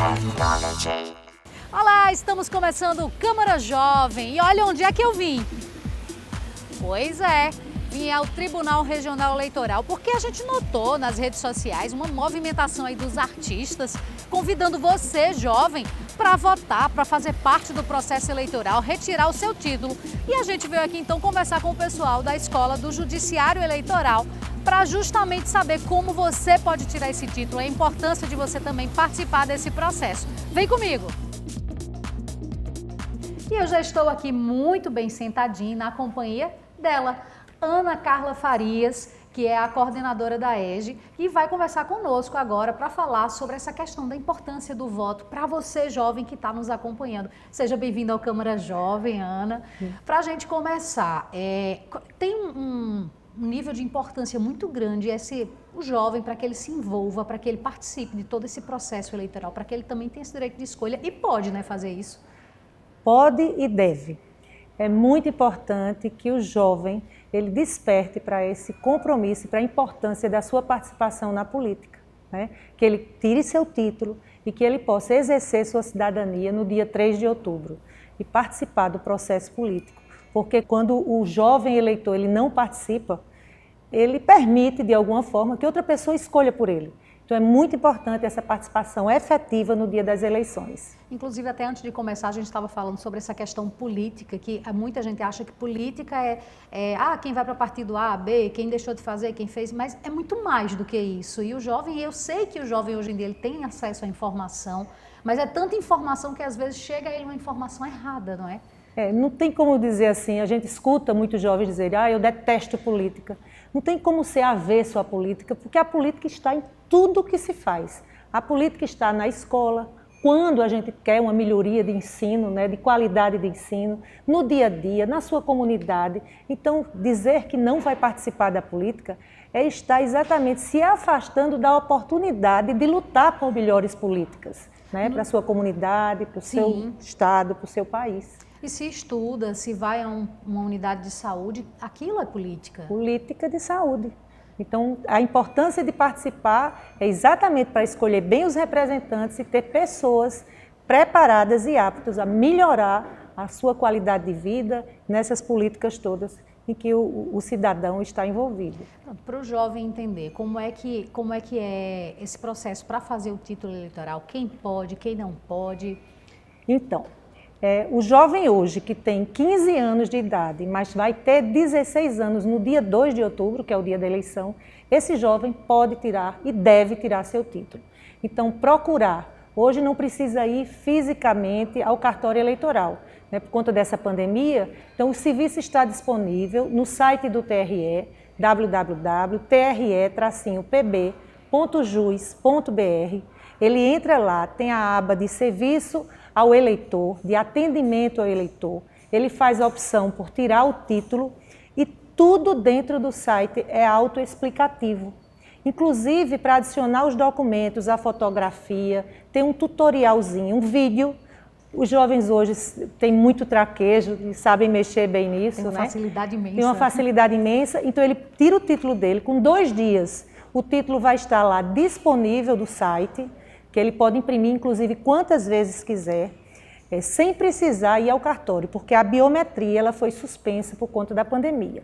Technology. Olá, estamos começando o Câmara Jovem e olha onde é que eu vim. Pois é, vim ao Tribunal Regional Eleitoral porque a gente notou nas redes sociais uma movimentação aí dos artistas convidando você, jovem, para votar, para fazer parte do processo eleitoral, retirar o seu título. E a gente veio aqui então conversar com o pessoal da Escola do Judiciário Eleitoral para justamente saber como você pode tirar esse título, a importância de você também participar desse processo. Vem comigo! E eu já estou aqui muito bem sentadinha na companhia dela, Ana Carla Farias, que é a coordenadora da EJE, e vai conversar conosco agora para falar sobre essa questão da importância do voto para você, jovem, que está nos acompanhando. Seja bem-vindo ao Câmara Jovem, Ana. Para a gente começar, tem um nível de importância muito grande o jovem, para que ele se envolva, para que ele participe de todo esse processo eleitoral, para que ele também tenha esse direito de escolha e pode, né, fazer isso. Pode e deve. É muito importante que o jovem ele desperte para esse compromisso e para a importância da sua participação na política, né? Que ele tire seu título e que ele possa exercer sua cidadania no dia 3 de outubro e participar do processo político. Porque quando o jovem eleitor ele não participa, ele permite de alguma forma que outra pessoa escolha por ele. Então é muito importante essa participação efetiva no dia das eleições. Inclusive, até antes de começar, a gente estava falando sobre essa questão política, que muita gente acha que política quem vai para partido A, B, quem deixou de fazer, quem fez, mas é muito mais do que isso. E o jovem, eu sei que o jovem hoje em dia ele tem acesso à informação, mas é tanta informação que às vezes chega a ele uma informação errada, não é? Não tem como dizer assim, a gente escuta muitos jovens dizerem, eu detesto política. Não tem como ser avesso à política, porque a política está em tudo que se faz. A política está na escola, quando a gente quer uma melhoria de ensino, né, de qualidade de ensino, no dia a dia, na sua comunidade. Então, dizer que não vai participar da política é estar exatamente se afastando da oportunidade de lutar por melhores políticas, né, para a sua comunidade, para o seu estado, para o seu país. E se estuda, se vai a uma unidade de saúde, aquilo é política. Política de saúde. Então, a importância de participar é exatamente para escolher bem os representantes e ter pessoas preparadas e aptas a melhorar a sua qualidade de vida nessas políticas todas em que o cidadão está envolvido. Para o jovem entender como é que é esse processo para fazer o título eleitoral, quem pode, quem não pode? Então, o jovem hoje que tem 15 anos de idade, mas vai ter 16 anos no dia 2 de outubro, que é o dia da eleição, esse jovem pode tirar e deve tirar seu título. Então, procurar. Hoje não precisa ir fisicamente ao cartório eleitoral, né, por conta dessa pandemia. Então, o serviço está disponível no site do TRE, www.tre-pb.jus.br. Ele entra lá, tem a aba de serviço ao eleitor, de atendimento ao eleitor. Ele faz a opção por tirar o título e tudo dentro do site é autoexplicativo. Inclusive, para adicionar os documentos, a fotografia, tem um tutorialzinho, um vídeo. Os jovens hoje têm muito traquejo e sabem mexer bem nisso. Tem uma facilidade imensa. Tem uma facilidade imensa. Então, ele tira o título dele com 2 dias. O título vai estar lá disponível do site, que ele pode imprimir, inclusive, quantas vezes quiser, sem precisar ir ao cartório, porque a biometria ela foi suspensa por conta da pandemia.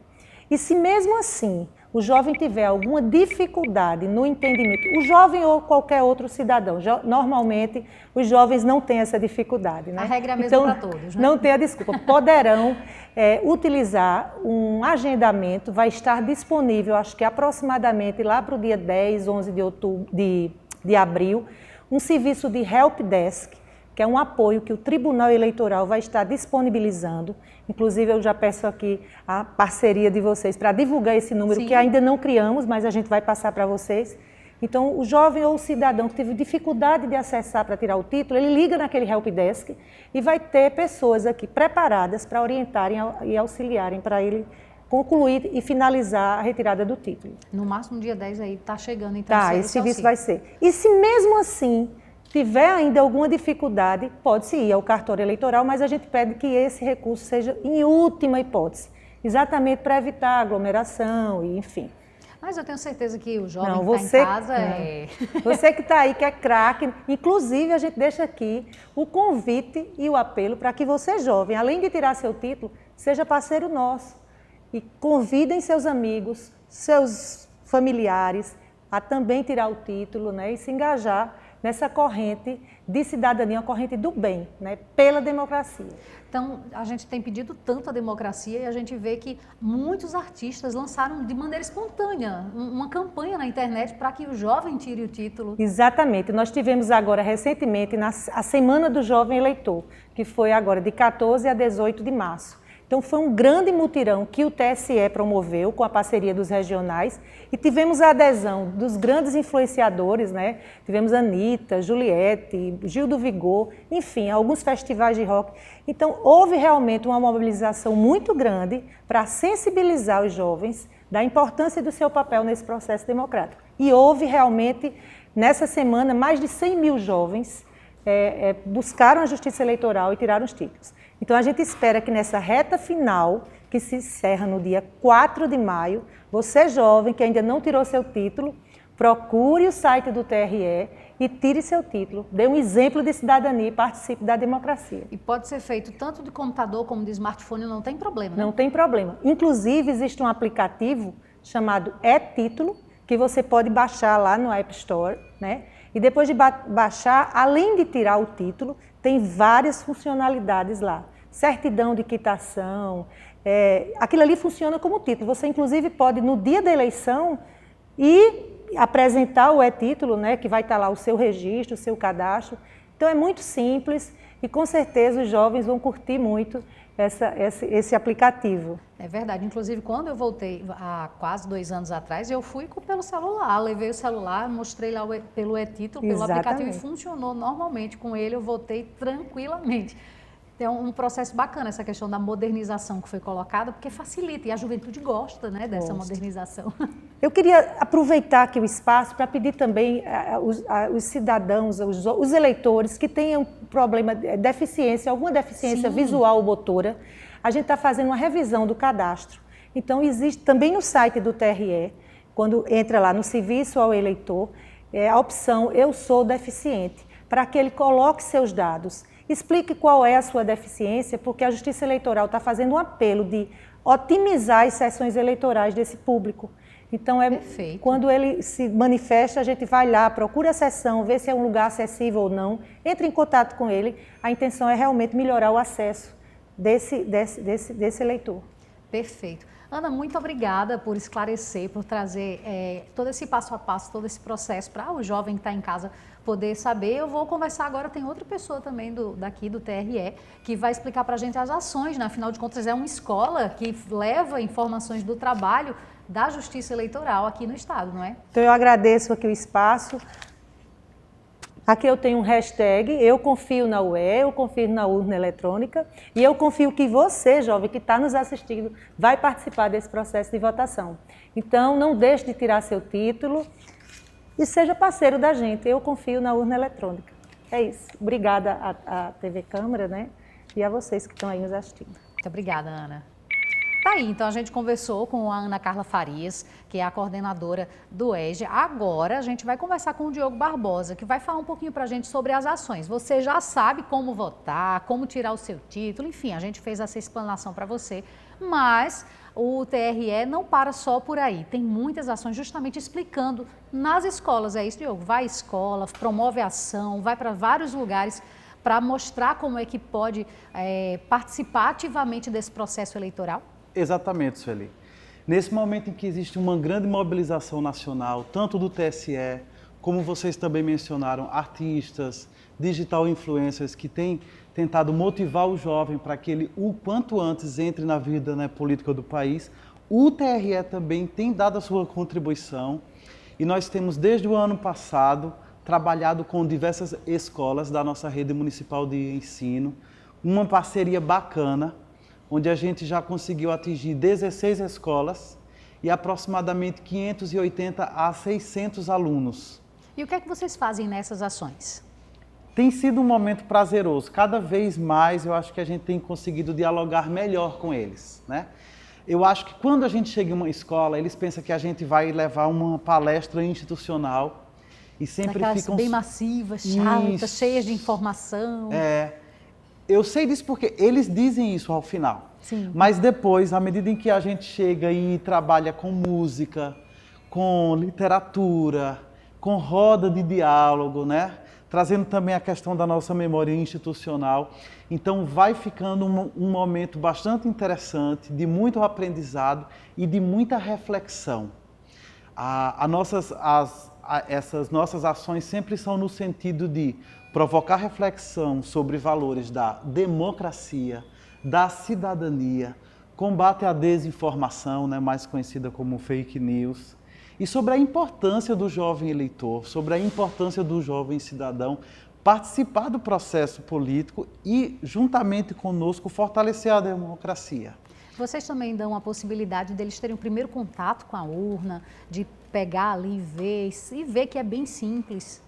E se mesmo assim o jovem tiver alguma dificuldade no entendimento, o jovem ou qualquer outro cidadão, normalmente os jovens não têm essa dificuldade, né? A regra é a mesma para todos, né? Não tem a desculpa. Poderão utilizar um agendamento, vai estar disponível, acho que aproximadamente lá para o dia 10, 11 de abril, um serviço de Help Desk, que é um apoio que o Tribunal Eleitoral vai estar disponibilizando. Inclusive, eu já peço aqui a parceria de vocês para divulgar esse número, que ainda não criamos, mas a gente vai passar para vocês. Então, o jovem ou o cidadão que teve dificuldade de acessar para tirar o título, ele liga naquele Help Desk e vai ter pessoas aqui preparadas para orientarem e auxiliarem para ele concluir e finalizar a retirada do título. No máximo dia 10 aí está chegando, então. Esse serviço vai ser. E se mesmo assim tiver ainda alguma dificuldade, pode-se ir ao cartório eleitoral, mas a gente pede que esse recurso seja em última hipótese, exatamente para evitar aglomeração e enfim. Mas eu tenho certeza que o jovem Não, que você, está em casa é... Você que está aí, que é craque, inclusive a gente deixa aqui o convite e o apelo para que você, jovem, além de tirar seu título, seja parceiro nosso. E convidem seus amigos, seus familiares a também tirar o título, né, e se engajar nessa corrente de cidadania, uma corrente do bem, né, pela democracia. Então, a gente tem pedido tanto a democracia e a gente vê que muitos artistas lançaram de maneira espontânea uma campanha na internet para que o jovem tire o título. Exatamente. Nós tivemos agora, recentemente, a Semana do Jovem Eleitor, que foi agora de 14 a 18 de março. Então, foi um grande mutirão que o TSE promoveu com a parceria dos regionais e tivemos a adesão dos grandes influenciadores, né? Tivemos Anitta, Juliette, Gil do Vigor, enfim, alguns festivais de rock. Então, houve realmente uma mobilização muito grande para sensibilizar os jovens da importância do seu papel nesse processo democrático. E houve realmente, nessa semana, mais de 100 mil jovens buscaram a justiça eleitoral e tiraram os títulos. Então, a gente espera que nessa reta final, que se encerra no dia 4 de maio, você jovem que ainda não tirou seu título, procure o site do TRE e tire seu título. Dê um exemplo de cidadania e participe da democracia. E pode ser feito tanto de computador como de smartphone, não tem problema, né? Não tem problema. Inclusive, existe um aplicativo chamado E-Título, que você pode baixar lá no App Store, né? E depois de baixar, além de tirar o título, tem várias funcionalidades lá. Certidão de quitação, aquilo ali funciona como título. Você, inclusive, pode, no dia da eleição, apresentar o e-título, né, que vai estar lá o seu registro, o seu cadastro. Então, é muito simples e, com certeza, os jovens vão curtir muito esse aplicativo. É verdade. Inclusive, quando eu voltei há quase 2 anos atrás, eu fui pelo celular, levei o celular, mostrei lá pelo e-título, pelo aplicativo e funcionou normalmente. Com ele eu votei tranquilamente. É um processo bacana essa questão da modernização que foi colocada, porque facilita e a juventude gosta, né, dessa modernização. Eu queria aproveitar aqui o espaço para pedir também aos cidadãos, os eleitores que tenham problema, deficiência, alguma deficiência visual ou motora. A gente está fazendo uma revisão do cadastro. Então, existe também no site do TRE, quando entra lá no serviço ao eleitor, a opção Eu Sou Deficiente, para que ele coloque seus dados. Explique qual é a sua deficiência, porque a Justiça Eleitoral está fazendo um apelo de otimizar as sessões eleitorais desse público. Então, quando ele se manifesta, a gente vai lá, procura a sessão, vê se é um lugar acessível ou não, entra em contato com ele. A intenção é realmente melhorar o acesso desse eleitor. Perfeito. Ana, muito obrigada por esclarecer, por trazer todo esse passo a passo, todo esse processo para o jovem que está em casa poder saber. Eu vou conversar agora, tem outra pessoa também daqui do TRE que vai explicar para a gente as ações, né? Afinal de contas é uma escola que leva informações do trabalho da Justiça Eleitoral aqui no estado, não é? Então eu agradeço aqui o espaço. Aqui eu tenho um hashtag, eu confio na UE, eu confio na urna eletrônica e eu confio que você, jovem, que está nos assistindo, vai participar desse processo de votação. Então, não deixe de tirar seu título e seja parceiro da gente. Eu confio na urna eletrônica. É isso. Obrigada à TV Câmara, né? E a vocês que estão aí nos assistindo. Muito obrigada, Ana. Tá aí, então a gente conversou com a Ana Carla Farias, que é a coordenadora do EJA. Agora a gente vai conversar com o Diogo Barbosa, que vai falar um pouquinho para a gente sobre as ações. Você já sabe como votar, como tirar o seu título, enfim, a gente fez essa explanação para você, mas o TRE não para só por aí. Tem muitas ações justamente explicando nas escolas. É isso, Diogo? Vai à escola, promove ação, vai para vários lugares para mostrar como é que pode participar ativamente desse processo eleitoral? Exatamente, Sueli. Nesse momento em que existe uma grande mobilização nacional, tanto do TSE, como vocês também mencionaram, artistas, digital influencers que têm tentado motivar o jovem para que ele, o quanto antes, entre na vida, né, política do país, o TRE também tem dado a sua contribuição e nós temos, desde o ano passado, trabalhado com diversas escolas da nossa rede municipal de ensino, uma parceria bacana, onde a gente já conseguiu atingir 16 escolas e aproximadamente 580 a 600 alunos. E o que é que vocês fazem nessas ações? Tem sido um momento prazeroso. Cada vez mais eu acho que a gente tem conseguido dialogar melhor com eles, né? Eu acho que quando a gente chega em uma escola, eles pensam que a gente vai levar uma palestra institucional e sempre Daquelas ficam... bem massivas, chatas, Isso. cheias de informação. Eu sei disso porque eles dizem isso ao final. Sim. Mas depois, à medida em que a gente chega e trabalha com música, com literatura, com roda de diálogo, né? Trazendo também a questão da nossa memória institucional. Então vai ficando um momento bastante interessante, de muito aprendizado e de muita reflexão. Essas nossas ações sempre são no sentido de provocar reflexão sobre valores da democracia, da cidadania, combate à desinformação, né, mais conhecida como fake news, e sobre a importância do jovem eleitor, sobre a importância do jovem cidadão participar do processo político e, juntamente conosco, fortalecer a democracia. Vocês também dão a possibilidade deles terem o primeiro contato com a urna, de pegar ali e ver que é bem simples.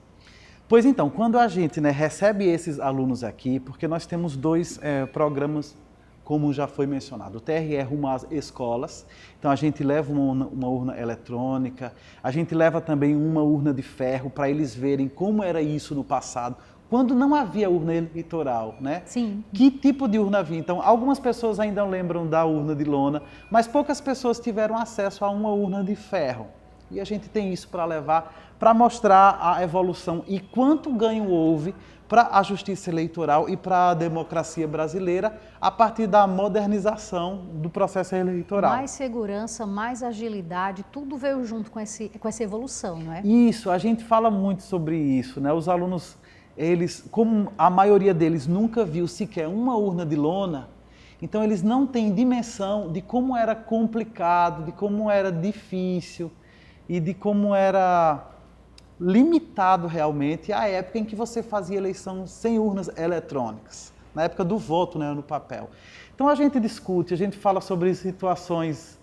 Pois então, quando a gente, né, recebe esses alunos aqui, porque nós temos dois programas, como já foi mencionado, o TRE rumo às escolas, então a gente leva uma urna eletrônica, a gente leva também uma urna de ferro para eles verem como era isso no passado, quando não havia urna eleitoral, né? Sim. Que tipo de urna havia? Então, algumas pessoas ainda lembram da urna de lona, mas poucas pessoas tiveram acesso a uma urna de ferro. E a gente tem isso para levar, para mostrar a evolução e quanto ganho houve para a justiça eleitoral e para a democracia brasileira a partir da modernização do processo eleitoral. Mais segurança, mais agilidade, tudo veio junto com essa evolução, não é? Isso, a gente fala muito sobre isso, né? Os alunos, eles, como a maioria deles nunca viu sequer uma urna de lona, então eles não têm dimensão de como era complicado, de como era difícil e de como era limitado realmente a época em que você fazia eleição sem urnas eletrônicas, na época do voto, né, no papel. Então a gente discute, a gente fala sobre situações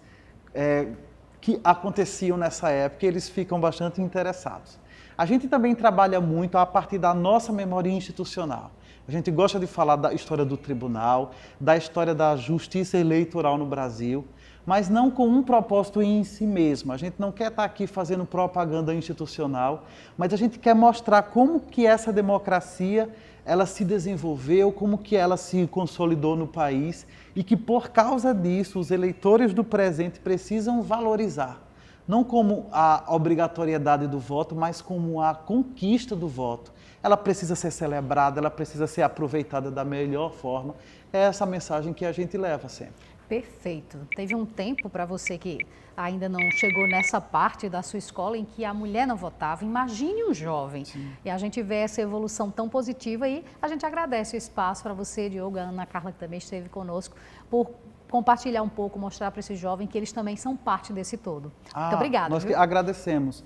que aconteciam nessa época e eles ficam bastante interessados. A gente também trabalha muito a partir da nossa memória institucional. A gente gosta de falar da história do tribunal, da história da justiça eleitoral no Brasil, mas não com um propósito em si mesmo. A gente não quer estar aqui fazendo propaganda institucional, mas a gente quer mostrar como que essa democracia ela se desenvolveu, como que ela se consolidou no país e que por causa disso os eleitores do presente precisam valorizar. Não como a obrigatoriedade do voto, mas como a conquista do voto. Ela precisa ser celebrada, ela precisa ser aproveitada da melhor forma. É essa mensagem que a gente leva sempre. Perfeito. Teve um tempo para você que ainda não chegou nessa parte da sua escola em que a mulher não votava. Imagine um jovem. Sim. E a gente vê essa evolução tão positiva e a gente agradece o espaço para você, Diogo, a Ana Carla, que também esteve conosco, por compartilhar um pouco, mostrar para esse jovem que eles também são parte desse todo. Muito obrigada. Nós que agradecemos.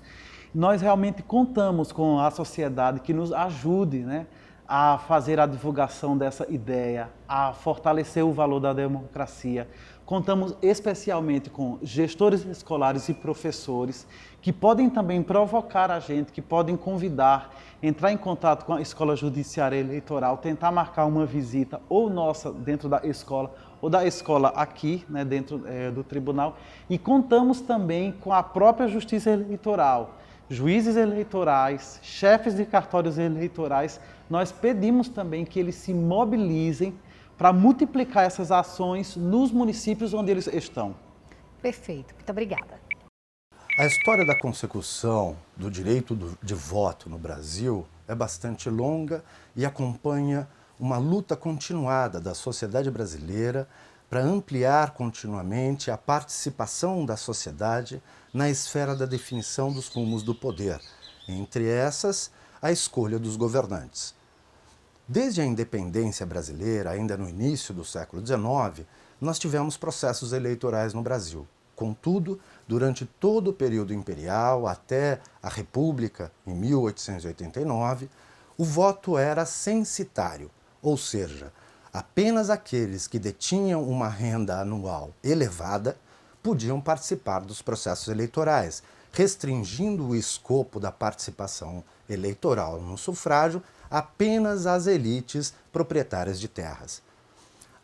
Nós realmente contamos com a sociedade que nos ajude, né, a fazer a divulgação dessa ideia, a fortalecer o valor da democracia. Contamos especialmente com gestores escolares e professores que podem também provocar a gente, que podem convidar, entrar em contato com a Escola Judiciária Eleitoral, tentar marcar uma visita ou nossa dentro da escola ou da escola aqui, né, dentro do tribunal. E contamos também com a própria Justiça Eleitoral, juízes eleitorais, chefes de cartórios eleitorais. Nós pedimos também que eles se mobilizem para multiplicar essas ações nos municípios onde eles estão. Perfeito, muito obrigada. A história da consecução do direito de voto no Brasil é bastante longa e acompanha uma luta continuada da sociedade brasileira para ampliar continuamente a participação da sociedade na esfera da definição dos rumos do poder, entre essas, a escolha dos governantes. Desde a independência brasileira, ainda no início do século XIX, nós tivemos processos eleitorais no Brasil. Contudo, durante todo o período imperial, até a República, em 1889, o voto era censitário, ou seja, apenas aqueles que detinham uma renda anual elevada podiam participar dos processos eleitorais, restringindo o escopo da participação eleitoral no sufrágio apenas às elites proprietárias de terras.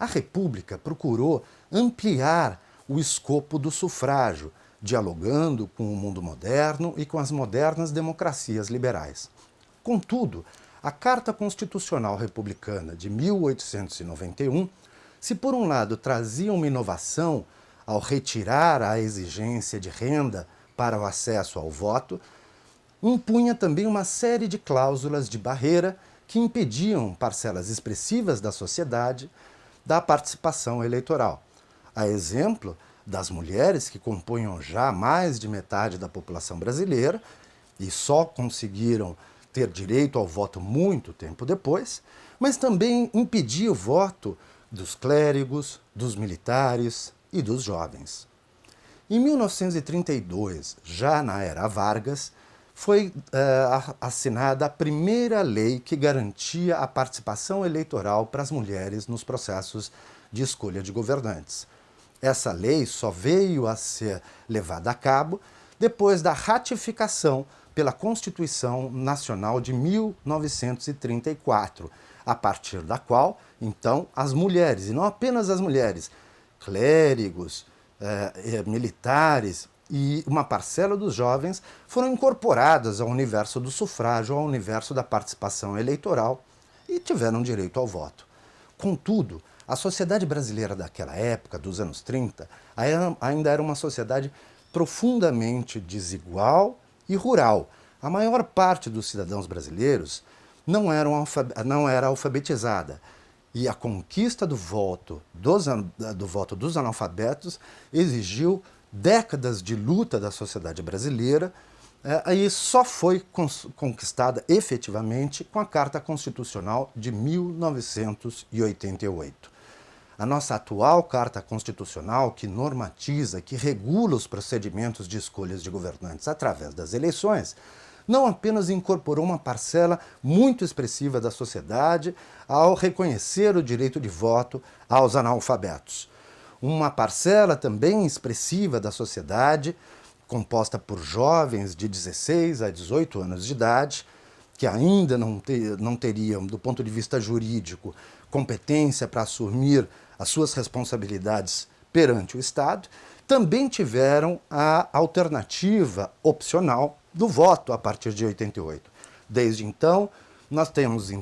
A República procurou ampliar o escopo do sufrágio, dialogando com o mundo moderno e com as modernas democracias liberais. Contudo, a Carta Constitucional Republicana de 1891, se por um lado trazia uma inovação ao retirar a exigência de renda para o acesso ao voto, impunha também uma série de cláusulas de barreira que impediam parcelas expressivas da sociedade da participação eleitoral. A exemplo das mulheres, que compunham já mais de metade da população brasileira e só conseguiram ter direito ao voto muito tempo depois, mas também impedia o voto dos clérigos, dos militares e dos jovens. Em 1932, já na era Vargas, foi assinada a primeira lei que garantia a participação eleitoral para as mulheres nos processos de escolha de governantes. Essa lei só veio a ser levada a cabo depois da ratificação pela Constituição Nacional de 1934, a partir da qual, então, as mulheres, e não apenas as mulheres, clérigos, militares e uma parcela dos jovens foram incorporadas ao universo do sufrágio, ao universo da participação eleitoral e tiveram direito ao voto. Contudo, a sociedade brasileira daquela época, dos anos 30, ainda era uma sociedade profundamente desigual e rural. A maior parte dos cidadãos brasileiros não era alfabetizada. E a conquista do voto dos analfabetos exigiu décadas de luta da sociedade brasileira e só foi conquistada efetivamente com a Carta Constitucional de 1988. A nossa atual Carta Constitucional, que normatiza, que regula os procedimentos de escolhas de governantes através das eleições, não apenas incorporou uma parcela muito expressiva da sociedade ao reconhecer o direito de voto aos analfabetos. Uma parcela também expressiva da sociedade, composta por jovens de 16 a 18 anos de idade, que ainda não teriam, do ponto de vista jurídico, competência para assumir as suas responsabilidades perante o Estado, também tiveram a alternativa opcional do voto a partir de 88. Desde então, nós temos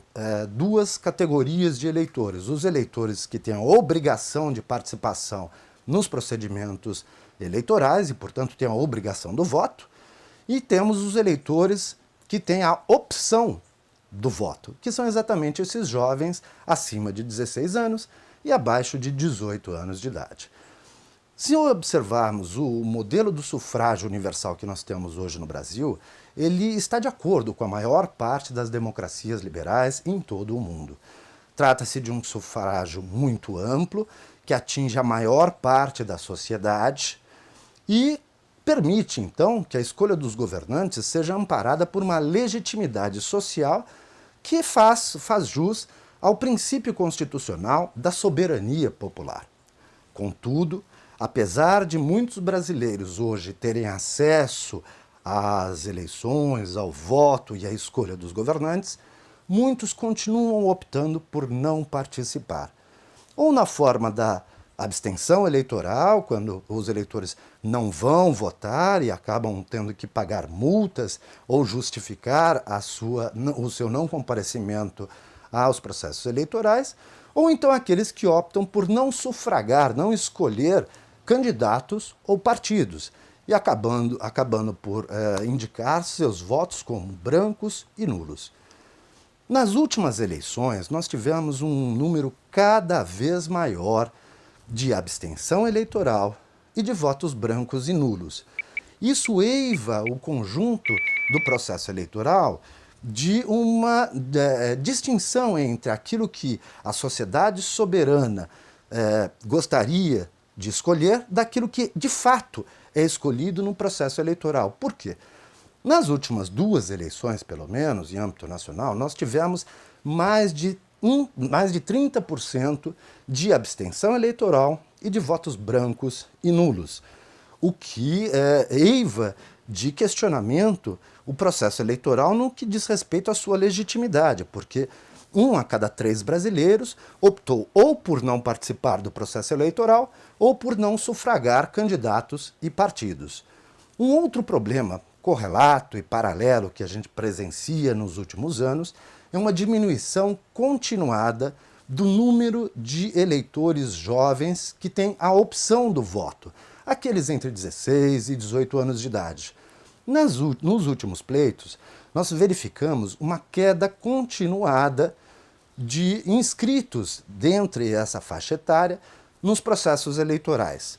duas categorias de eleitores. Os eleitores que têm a obrigação de participação nos procedimentos eleitorais e, portanto, têm a obrigação do voto, e temos os eleitores que têm a opção do voto, que são exatamente esses jovens acima de 16 anos e abaixo de 18 anos de idade. Se observarmos o modelo do sufrágio universal que nós temos hoje no Brasil, ele está de acordo com a maior parte das democracias liberais em todo o mundo. Trata-se de um sufrágio muito amplo, que atinge a maior parte da sociedade e permite, então, que a escolha dos governantes seja amparada por uma legitimidade social que faz jus ao princípio constitucional da soberania popular. Contudo, apesar de muitos brasileiros hoje terem acesso às eleições, ao voto e à escolha dos governantes, muitos continuam optando por não participar. Ou na forma da abstenção eleitoral, quando os eleitores não vão votar e acabam tendo que pagar multas ou justificar o seu não comparecimento aos processos eleitorais, ou então aqueles que optam por não sufragar, não escolher candidatos ou partidos, e acabando por indicar seus votos como brancos e nulos. Nas últimas eleições, nós tivemos um número cada vez maior de abstenção eleitoral e de votos brancos e nulos. Isso eiva o conjunto do processo eleitoral de uma distinção entre aquilo que a sociedade soberana gostaria de escolher daquilo que, de fato, é escolhido no processo eleitoral. Por quê? Nas últimas duas eleições, pelo menos, em âmbito nacional, nós tivemos mais de 30% de abstenção eleitoral e de votos brancos e nulos, o que eiva de questionamento o processo eleitoral no que diz respeito à sua legitimidade, porque 1 a cada 3 brasileiros optou ou por não participar do processo eleitoral ou por não sufragar candidatos e partidos. Um outro problema correlato e paralelo que a gente presencia nos últimos anos é uma diminuição continuada do número de eleitores jovens que têm a opção do voto, aqueles entre 16 e 18 anos de idade. Nos últimos pleitos, nós verificamos uma queda continuada de inscritos dentre essa faixa etária nos processos eleitorais.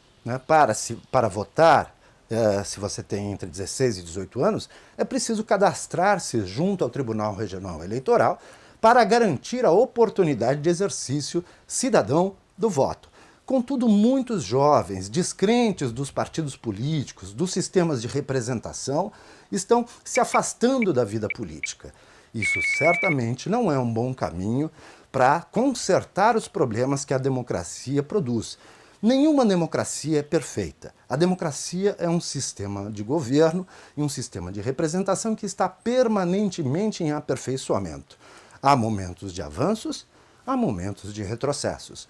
Para votar, se você tem entre 16 e 18 anos, é preciso cadastrar-se junto ao Tribunal Regional Eleitoral para garantir a oportunidade de exercício cidadão do voto. Contudo, muitos jovens, descrentes dos partidos políticos, dos sistemas de representação, estão se afastando da vida política. Isso certamente não é um bom caminho para consertar os problemas que a democracia produz. Nenhuma democracia é perfeita. A democracia é um sistema de governo e um sistema de representação que está permanentemente em aperfeiçoamento. Há momentos de avanços, há momentos de retrocessos.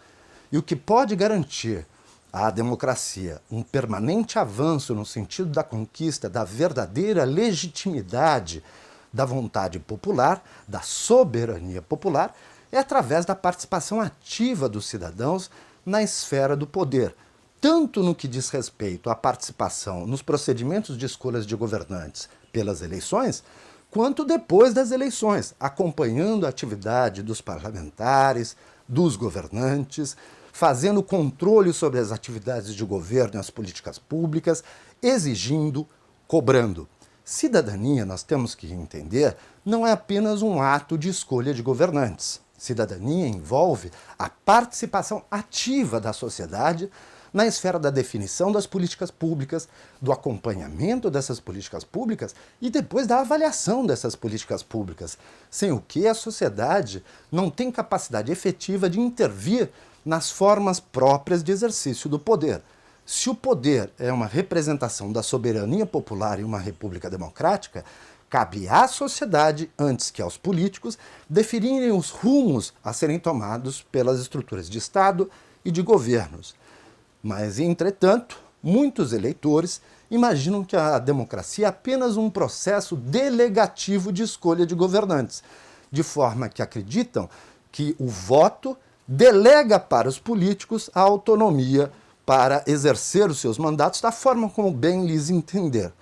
E o que pode garantir à democracia um permanente avanço no sentido da conquista da verdadeira legitimidade da vontade popular, da soberania popular, é através da participação ativa dos cidadãos na esfera do poder, tanto no que diz respeito à participação nos procedimentos de escolhas de governantes pelas eleições, quanto depois das eleições, acompanhando a atividade dos parlamentares, dos governantes, fazendo controle sobre as atividades de governo e as políticas públicas, exigindo, cobrando. Cidadania, nós temos que entender, não é apenas um ato de escolha de governantes. Cidadania envolve a participação ativa da sociedade na esfera da definição das políticas públicas, do acompanhamento dessas políticas públicas e depois da avaliação dessas políticas públicas, sem o que a sociedade não tem capacidade efetiva de intervir nas formas próprias de exercício do poder. Se o poder é uma representação da soberania popular em uma república democrática, cabe à sociedade, antes que aos políticos, definirem os rumos a serem tomados pelas estruturas de Estado e de governos. Mas, entretanto, muitos eleitores imaginam que a democracia é apenas um processo delegativo de escolha de governantes, de forma que acreditam que o voto delega para os políticos a autonomia para exercer os seus mandatos da forma como bem lhes entender.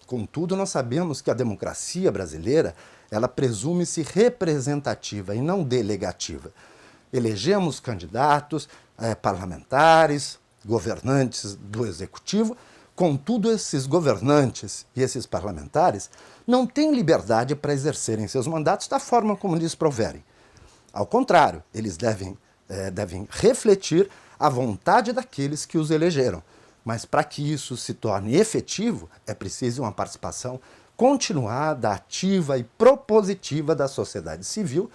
Contudo, nós sabemos que a democracia brasileira, ela presume-se representativa e não delegativa. Elegemos candidatos, parlamentares, governantes do executivo, contudo, esses governantes e esses parlamentares não têm liberdade para exercerem seus mandatos da forma como lhes proverem. Ao contrário, eles devem refletir a vontade daqueles que os elegeram. Mas para que isso se torne efetivo, é preciso uma participação continuada, ativa e propositiva da sociedade civil,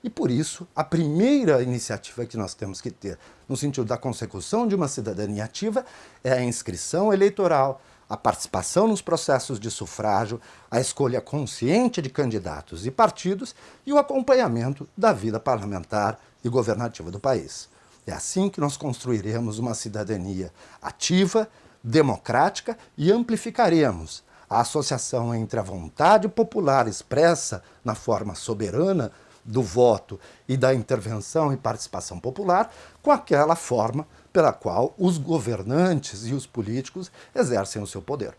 e por isso a primeira iniciativa que nós temos que ter no sentido da consecução de uma cidadania ativa é a inscrição eleitoral, a participação nos processos de sufrágio, a escolha consciente de candidatos e partidos e o acompanhamento da vida parlamentar e governativa do país. É assim que nós construiremos uma cidadania ativa, democrática e amplificaremos a associação entre a vontade popular expressa na forma soberana do voto e da intervenção e participação popular com aquela forma pela qual os governantes e os políticos exercem o seu poder.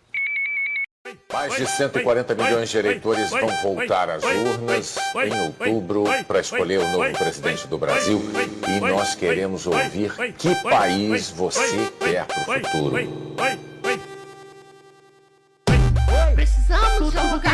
Mais de 140 milhões de eleitores vão voltar às urnas em outubro para escolher o novo presidente do Brasil e nós queremos ouvir que país você quer para o futuro. Precisamos jogar.